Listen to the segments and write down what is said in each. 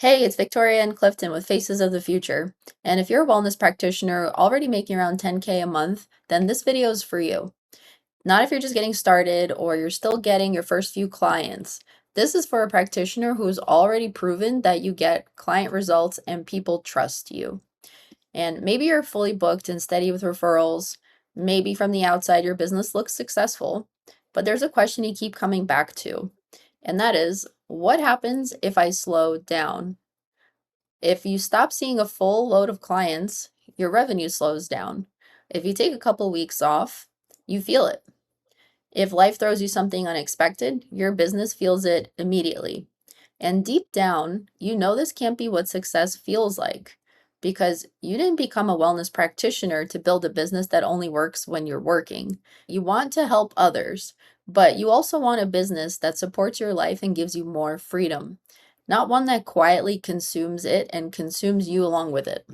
Hey, it's Victoria and Clifton with Faces of the Future. And if you're a wellness practitioner already making around 10K a month, then this video is for you. Not if you're just getting started or you're still getting your first few clients. This is for a practitioner who's already proven that you get client results and people trust you. And maybe you're fully booked and steady with referrals. Maybe from the outside your business looks successful. But there's a question you keep coming back to, and that is, what happens if I slow down? If you stop seeing a full load of clients, your revenue slows down. If you take a couple weeks off, you feel it. If life throws you something unexpected, your business feels it immediately. And deep down, you know this can't be what success feels like because you didn't become a wellness practitioner to build a business that only works when you're working. You want to help others, but you also want a business that supports your life and gives you more freedom, not one that quietly consumes it and consumes you along with it.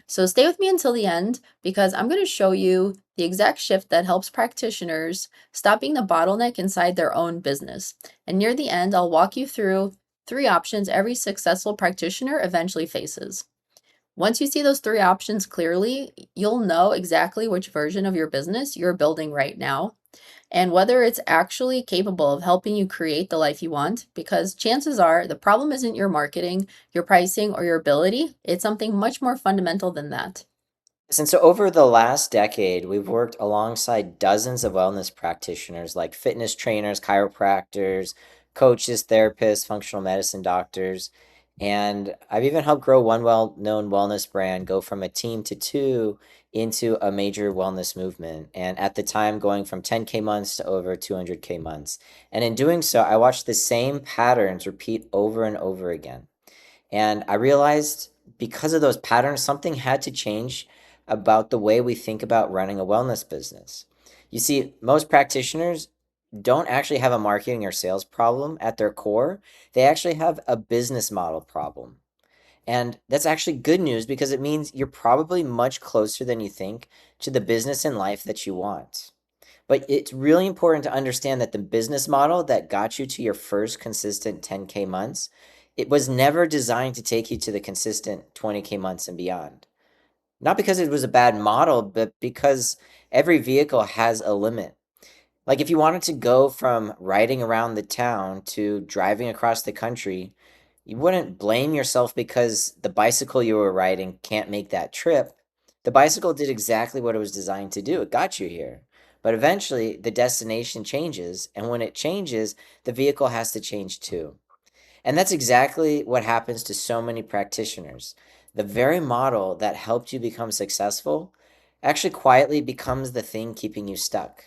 So stay with me until the end because I'm going to show you the exact shift that helps practitioners stop being the bottleneck inside their own business. And near the end, I'll walk you through three options every successful practitioner eventually faces. Once you see those three options clearly, you'll know exactly which version of your business you're building right now and whether it's actually capable of helping you create the life you want, because chances are the problem isn't your marketing, your pricing, or your ability. It's something much more fundamental than that. And so over the last decade, we've worked alongside dozens of wellness practitioners like fitness trainers, chiropractors, coaches, therapists, functional medicine doctors. And I've even helped grow one well-known wellness brand go from a team to two into a major wellness movement. And at the time, going from 10K months to over 200K months. And in doing so, I watched the same patterns repeat over and over again. And I realized because of those patterns, something had to change about the way we think about running a wellness business. You see, most practitioners don't actually have a marketing or sales problem at their core, they actually have a business model problem. And that's actually good news because it means you're probably much closer than you think to the business and life that you want. But it's really important to understand that the business model that got you to your first consistent 10K months, it was never designed to take you to the consistent 20K months and beyond. Not because it was a bad model, but because every vehicle has a limit. Like if you wanted to go from riding around the town to driving across the country, you wouldn't blame yourself because the bicycle you were riding can't make that trip. The bicycle did exactly what it was designed to do. It got you here. But eventually, the destination changes, and when it changes, the vehicle has to change too. And that's exactly what happens to so many practitioners. The very model that helped you become successful actually quietly becomes the thing keeping you stuck.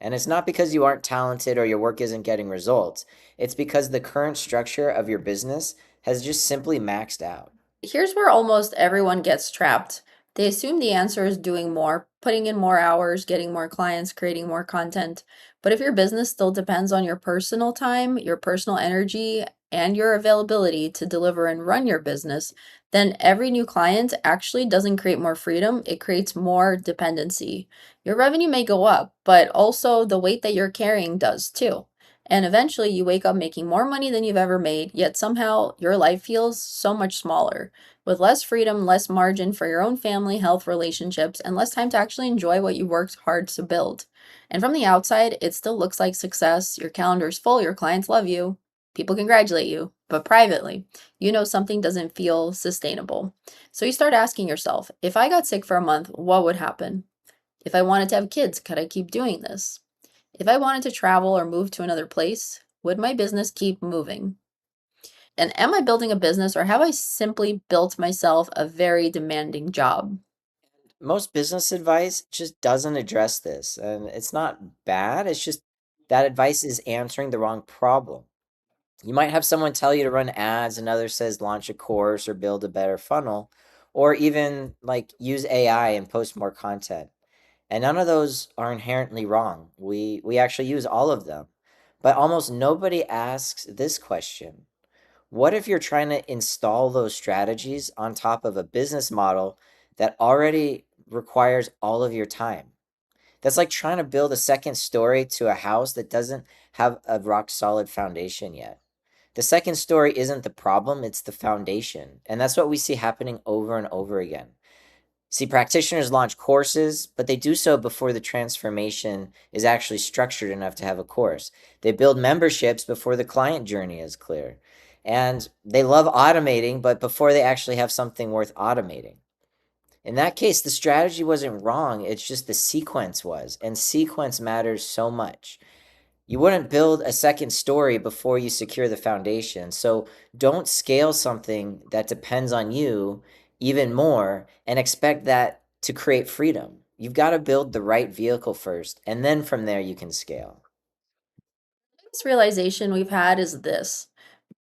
And it's not because you aren't talented or your work isn't getting results. It's because the current structure of your business has just simply maxed out. Here's where almost everyone gets trapped. They assume the answer is doing more, putting in more hours, getting more clients, creating more content. But if your business still depends on your personal time, your personal energy, and your availability to deliver and run your business, then every new client actually doesn't create more freedom, it creates more dependency. Your revenue may go up, but also the weight that you're carrying does too. And eventually you wake up making more money than you've ever made, yet somehow your life feels so much smaller, with less freedom, less margin for your own family, health, relationships, and less time to actually enjoy what you worked hard to build. And from the outside, it still looks like success. Your calendar's full, your clients love you, people congratulate you, but privately, you know something doesn't feel sustainable. So you start asking yourself, if I got sick for a month, what would happen? If I wanted to have kids, could I keep doing this? If I wanted to travel or move to another place, would my business keep moving? And am I building a business or have I simply built myself a very demanding job? Most business advice just doesn't address this. And it's not bad, it's just that advice is answering the wrong problem. You might have someone tell you to run ads, another says launch a course or build a better funnel, or even like use AI and post more content. And none of those are inherently wrong. We actually use all of them. But almost nobody asks this question. What if you're trying to install those strategies on top of a business model that already requires all of your time? That's like trying to build a second story to a house that doesn't have a rock solid foundation yet. The second story isn't the problem, it's the foundation. And that's what we see happening over and over again. See, practitioners launch courses, but they do so before the transformation is actually structured enough to have a course. They build memberships before the client journey is clear. And they love automating, but before they actually have something worth automating. In that case, the strategy wasn't wrong, it's just the sequence was. And sequence matters so much. You wouldn't build a second story before you secure the foundation. So don't scale something that depends on you even more and expect that to create freedom. You've got to build the right vehicle first, and then from there you can scale. This realization we've had is this: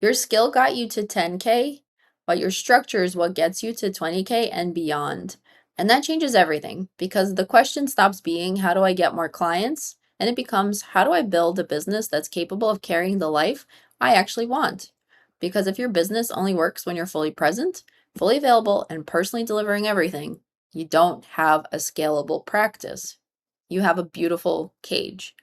your skill got you to 10K, but your structure is what gets you to 20K and beyond. And that changes everything because the question stops being, how do I get more clients? And it becomes, how do I build a business that's capable of carrying the life I actually want? Because if your business only works when you're fully present, fully available, and personally delivering everything, you don't have a scalable practice. You have a beautiful cage.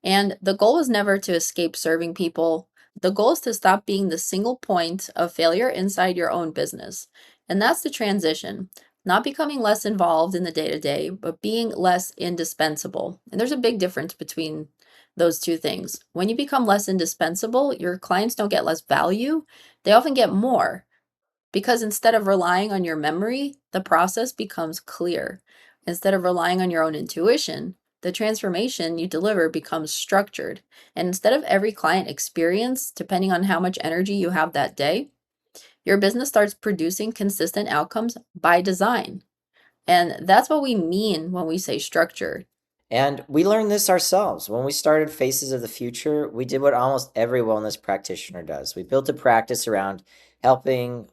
And the goal is never to escape serving people. The goal is to stop being the single point of failure inside your own business. And that's the transition, not becoming less involved in the day to day, but being less indispensable. And there's a big difference between those two things. When you become less indispensable, your clients don't get less value, they often get more. Because instead of relying on your memory, the process becomes clear. Instead of relying on your own intuition, the transformation you deliver becomes structured. And instead of every client experience, depending on how much energy you have that day, your business starts producing consistent outcomes by design. And that's what we mean when we say structured. And we learned this ourselves. When we started Faces of the Future, we did what almost every wellness practitioner does. We built a practice around helping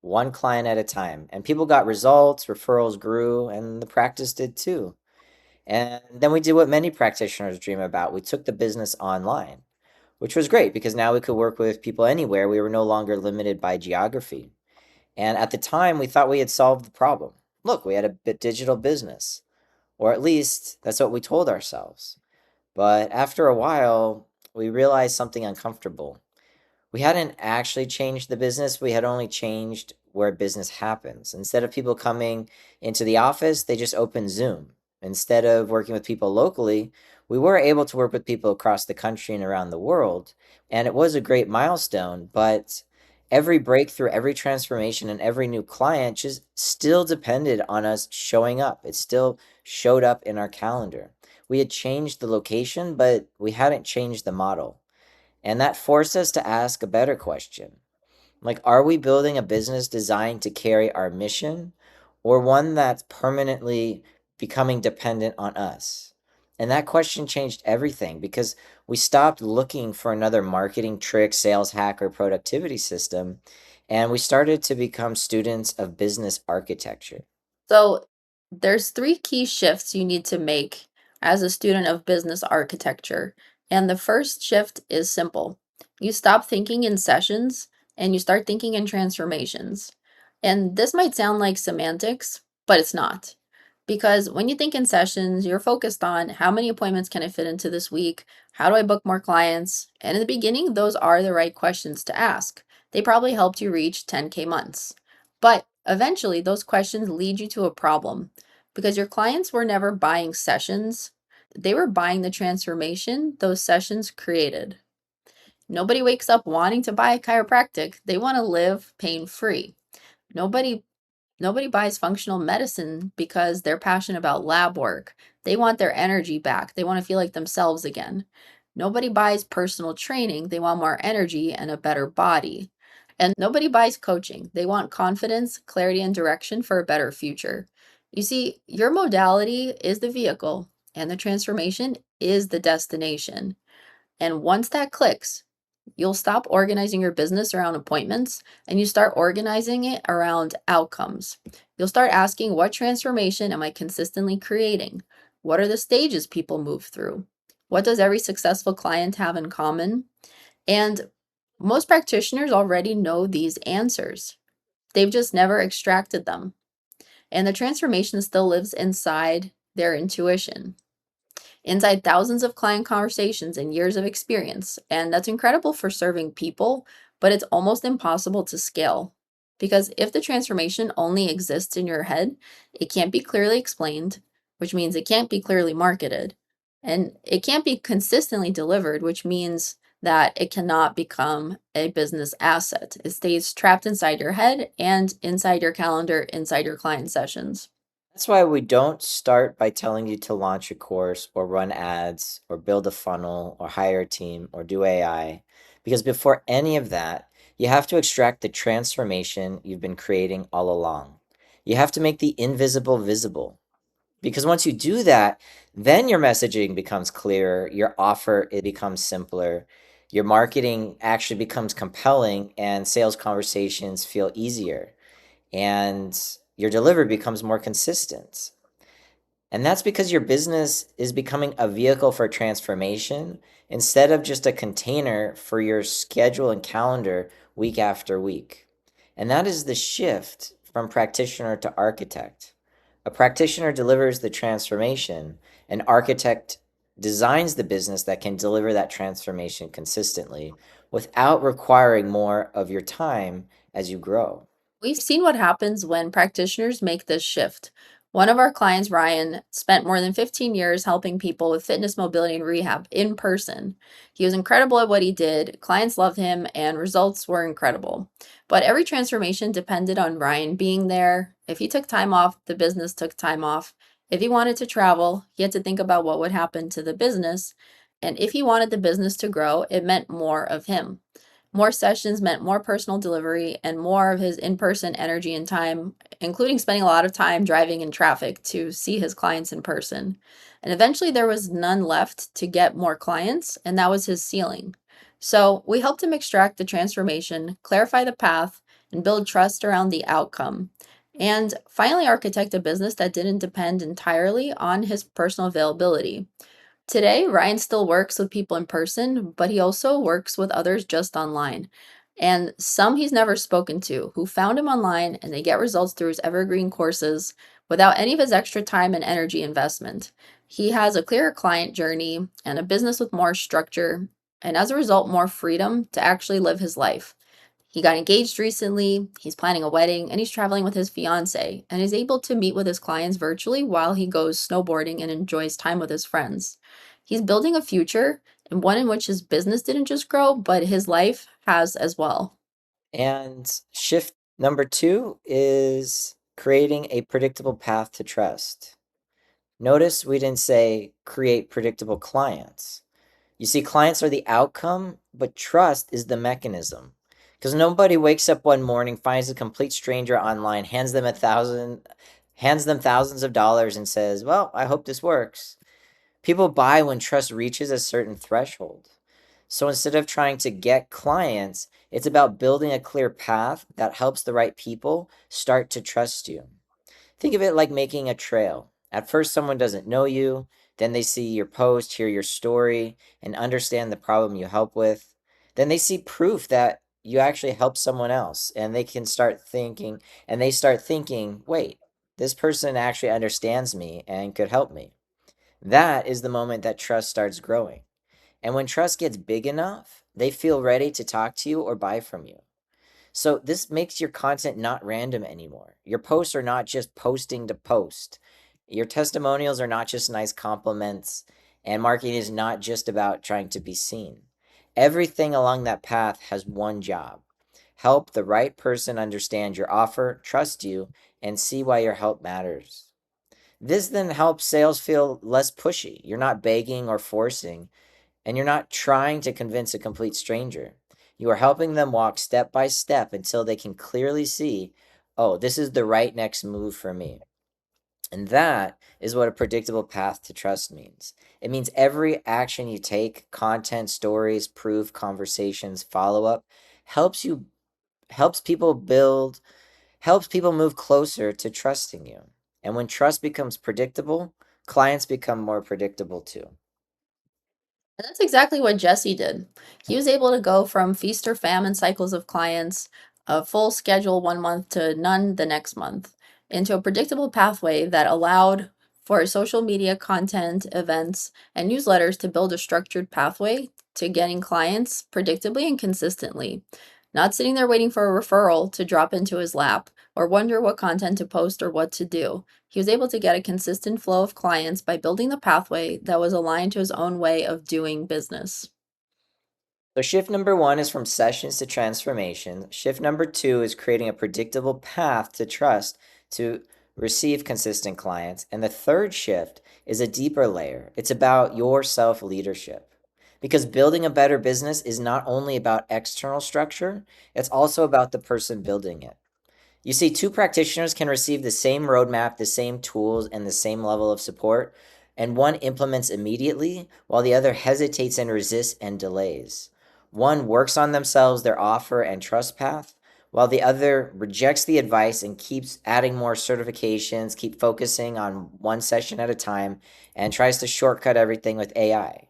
one client at a time. And people got results, referrals grew, and the practice did too. And then we did what many practitioners dream about. We took the business online, which was great because now we could work with people anywhere. We were no longer limited by geography. And at the time, we thought we had solved the problem. Look, we had a digital business, or at least that's what we told ourselves. But after a while, we realized something uncomfortable. We hadn't actually changed the business, we had only changed where business happens. Instead of people coming into the office, they just opened Zoom. Instead of working with people locally, we were able to work with people across the country and around the world. And it was a great milestone, but every breakthrough, every transformation, and every new client just still depended on us showing up. It still showed up in our calendar. We had changed the location, but we hadn't changed the model. And that forced us to ask a better question. Like, are we building a business designed to carry our mission or one that's permanently becoming dependent on us? And that question changed everything because we stopped looking for another marketing trick, sales hack, or productivity system. And we started to become students of business architecture. So there's three key shifts you need to make as a student of business architecture. And the first shift is simple. You stop thinking in sessions and you start thinking in transformations. And this might sound like semantics, but it's not. Because when you think in sessions, you're focused on how many appointments can I fit into this week? How do I book more clients? And in the beginning, those are the right questions to ask. They probably helped you reach 10K months. But eventually, those questions lead you to a problem because your clients were never buying sessions, they were buying the transformation those sessions created. Nobody wakes up wanting to buy a chiropractic, they want to live pain free. Nobody Nobody buys functional medicine because they're passionate about lab work. They want their energy back. They want to feel like themselves again. Nobody buys personal training. They want more energy and a better body. And nobody buys coaching. They want confidence, clarity, and direction for a better future. You see, your modality is the vehicle, and the transformation is the destination. And once that clicks, you'll stop organizing your business around appointments and you start organizing it around outcomes. You'll start asking, what transformation am I consistently creating? What are the stages people move through? What does every successful client have in common? And most practitioners already know these answers. They've just never extracted them. And the transformation still lives inside their intuition, inside thousands of client conversations and years of experience. And that's incredible for serving people, but it's almost impossible to scale. Because if the transformation only exists in your head, it can't be clearly explained, which means it can't be clearly marketed, and it can't be consistently delivered, which means that it cannot become a business asset. It stays trapped inside your head and inside your calendar, inside your client sessions. That's why we don't start by telling you to launch a course or run ads or build a funnel or hire a team or do AI. Because before any of that, you have to extract the transformation you've been creating all along. You have to make the invisible visible. Because once you do that, then your messaging becomes clearer, your offer it becomes simpler, your marketing actually becomes compelling, and sales conversations feel easier, and your delivery becomes more consistent. And that's because your business is becoming a vehicle for transformation instead of just a container for your schedule and calendar week after week. And that is the shift from practitioner to architect. A practitioner delivers the transformation, an architect designs the business that can deliver that transformation consistently without requiring more of your time as you grow. We've seen what happens when practitioners make this shift. One of our clients, Ryan, spent more than 15 years helping people with fitness, mobility, and rehab in person. He was incredible at what he did, clients loved him, and results were incredible. But every transformation depended on Ryan being there. If he took time off, the business took time off. If he wanted to travel, he had to think about what would happen to the business. And if he wanted the business to grow, it meant more of him. More sessions meant more personal delivery and more of his in person energy and time, including spending a lot of time driving in traffic to see his clients in person. And eventually, there was none left to get more clients, and that was his ceiling. So, we helped him extract the transformation, clarify the path, and build trust around the outcome. And finally, architect a business that didn't depend entirely on his personal availability. Today, Ryan still works with people in person, but he also works with others just online. And some he's never spoken to who found him online and they get results through his evergreen courses without any of his extra time and energy investment. He has a clearer client journey and a business with more structure, and as a result, more freedom to actually live his life. He got engaged recently, he's planning a wedding, and he's traveling with his fiance, and is able to meet with his clients virtually while he goes snowboarding and enjoys time with his friends. He's building a future and one in which his business didn't just grow, but his life has as well. And shift number two is creating a predictable path to trust. Notice we didn't say create predictable clients. You see, clients are the outcome, but trust is the mechanism. Because nobody wakes up one morning, finds a complete stranger online, hands them thousands of dollars, and says, "Well, I hope this works." People buy when trust reaches a certain threshold. So instead of trying to get clients, it's about building a clear path that helps the right people start to trust you. Think of it like making a trail. At first, someone doesn't know you, then they see your post, hear your story, and understand the problem you help with. Then they see proof that you actually help someone else, and they start thinking, wait, this person actually understands me and could help me. That is the moment that trust starts growing. And when trust gets big enough, they feel ready to talk to you or buy from you. So this makes your content not random anymore. Your posts are not just posting to post. Your testimonials are not just nice compliments, and marketing is not just about trying to be seen. Everything along that path has one job: help the right person understand your offer, trust you, and see why your help matters. This then helps sales feel less pushy. You're not begging or forcing, and you're not trying to convince a complete stranger. You are helping them walk step by step until they can clearly see, oh, this is the right next move for me. And that is what a predictable path to trust means. It means every action you take, content, stories, proof, conversations, follow up, helps you helps people build helps people move closer to trusting you. And when trust becomes predictable, clients become more predictable too. And that's exactly what Jesse did. He was able to go from feast or famine cycles of clients, a full schedule one month to none the next month, into a predictable pathway that allowed for social media content, events, and newsletters to build a structured pathway to getting clients predictably and consistently. not sitting there waiting for a referral to drop into his lap or wonder what content to post or what to do. He was able to get a consistent flow of clients by building the pathway that was aligned to his own way of doing business. So, shift number one is from sessions to transformation. Shift number two is creating a predictable path to trust to receive consistent clients. And the third shift is a deeper layer. It's about your self leadership. Because building a better business is not only about external structure, it's also about the person building it. You see, two practitioners can receive the same roadmap, the same tools, and the same level of support, and one implements immediately while the other hesitates and resists and delays. One works on themselves, their offer, and trust path, while the other rejects the advice and keeps adding more certifications, keep focusing on one session at a time, and tries to shortcut everything with AI.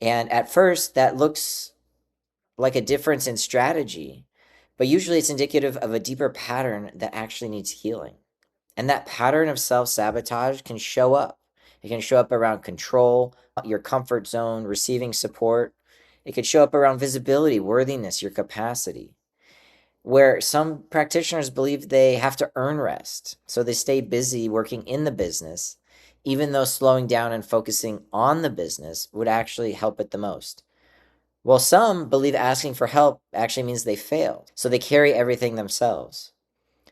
And at first, that looks like a difference in strategy, but usually it's indicative of a deeper pattern that actually needs healing. And that pattern of self sabotage can show up. It can show up around control, your comfort zone, receiving support. It could show up around visibility, worthiness, your capacity, where some practitioners believe they have to earn rest. So they stay busy working in the business, even though slowing down and focusing on the business would actually help it the most. Well, some believe asking for help actually means they failed, so they carry everything themselves.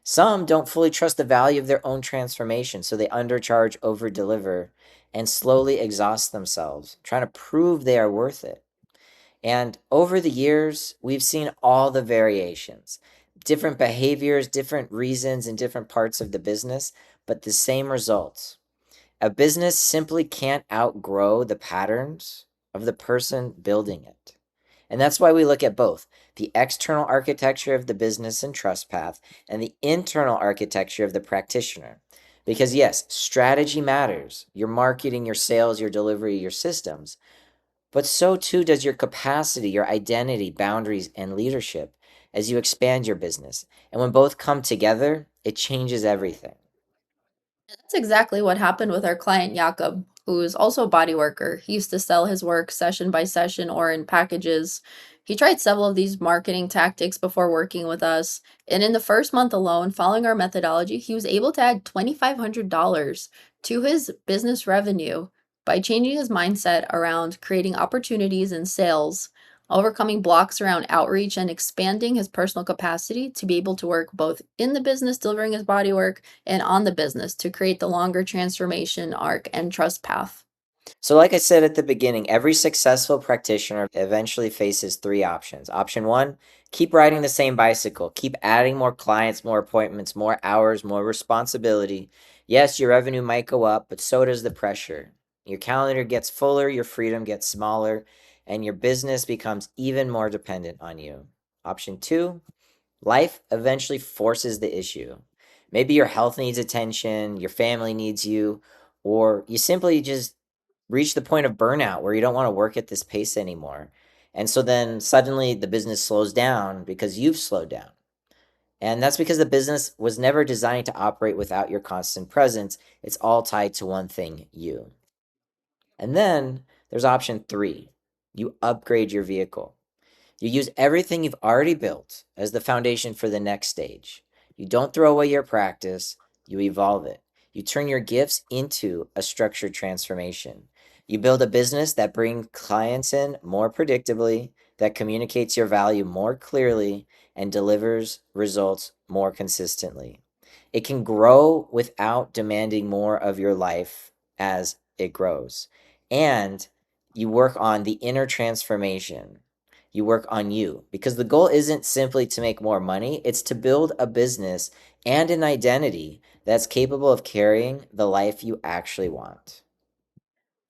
Some don't fully trust the value of their own transformation, so they undercharge, overdeliver, and slowly exhaust themselves, trying to prove they are worth it. And over the years, we've seen all the variations, different behaviors, different reasons in different parts of the business, but the same results. A business simply can't outgrow the patterns of the person building it. And that's why we look at both the external architecture of the business and trust path and the internal architecture of the practitioner. Because, yes, strategy matters, your marketing, your sales, your delivery, your systems, but so too does your capacity, your identity, boundaries, and leadership as you expand your business. And when both come together, it changes everything. That's exactly what happened with our client Jakob, who's also a body worker. He used to sell his work session by session or in packages. He tried several of these marketing tactics before working with us, and in the first month alone, following our methodology, he was able to add $2,500 to his business revenue by changing his mindset around creating opportunities in sales, overcoming blocks around outreach, and expanding his personal capacity to be able to work both in the business, delivering his body work, and on the business to create the longer transformation arc and trust path. So, like I said at the beginning, every successful practitioner eventually faces three options. Option one, keep riding the same bicycle, keep adding more clients, more appointments, more hours, more responsibility. Yes, your revenue might go up, but so does the pressure. Your calendar gets fuller, your freedom gets smaller, and your business becomes even more dependent on you. Option two, life eventually forces the issue. Maybe your health needs attention, your family needs you, or you simply just reach the point of burnout where you don't want to work at this pace anymore. And so then suddenly the business slows down because you've slowed down. And that's because the business was never designed to operate without your constant presence. It's all tied to one thing, you. And then there's option three, you upgrade your vehicle. You use everything you've already built as the foundation for the next stage. You don't throw away your practice, you evolve it. You turn your gifts into a structured transformation. You build a business that brings clients in more predictably, that communicates your value more clearly, and delivers results more consistently. It can grow without demanding more of your life as it grows. And you work on the inner transformation, you work on you because the goal isn't simply to make more money, it's to build a business and an identity that's capable of carrying the life you actually want.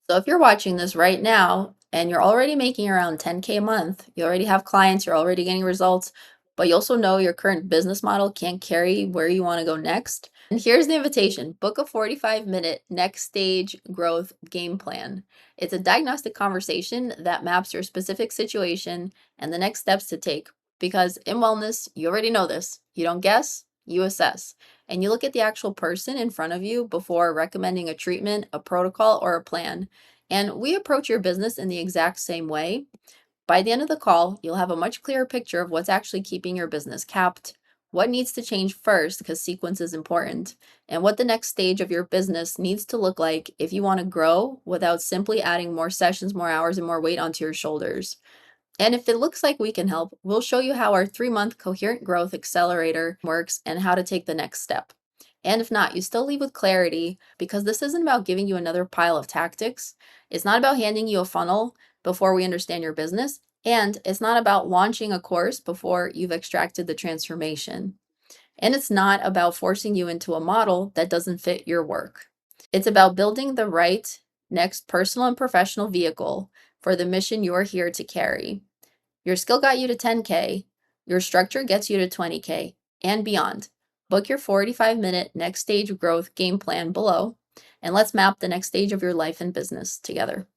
So if you're watching this right now and you're already making around 10K a month, you already have clients, you're already getting results, but you also know your current business model can't carry where you want to go next. And here's the invitation: book a 45-minute next stage growth game plan. It's a diagnostic conversation that maps your specific situation and the next steps to take. Because in wellness, you already know this. You don't guess, you assess. And you look at the actual person in front of you before recommending a treatment, a protocol, or a plan. And we approach your business in the exact same way. By the end of the call, you'll have a much clearer picture of what's actually keeping your business capped, what needs to change first because sequence is important, and what the next stage of your business needs to look like if you want to grow without simply adding more sessions, more hours, and more weight onto your shoulders. And if it looks like we can help, we'll show you how our 3-month coherent growth accelerator works and how to take the next step. And if not, you still leave with clarity because this isn't about giving you another pile of tactics. It's not about handing you a funnel before we understand your business. And it's not about launching a course before you've extracted the transformation. And it's not about forcing you into a model that doesn't fit your work. It's about building the right next personal and professional vehicle for the mission you're here to carry. Your skill got you to 10K, your structure gets you to 20K and beyond. Book your 45-minute next stage growth game plan below, and let's map the next stage of your life and business together.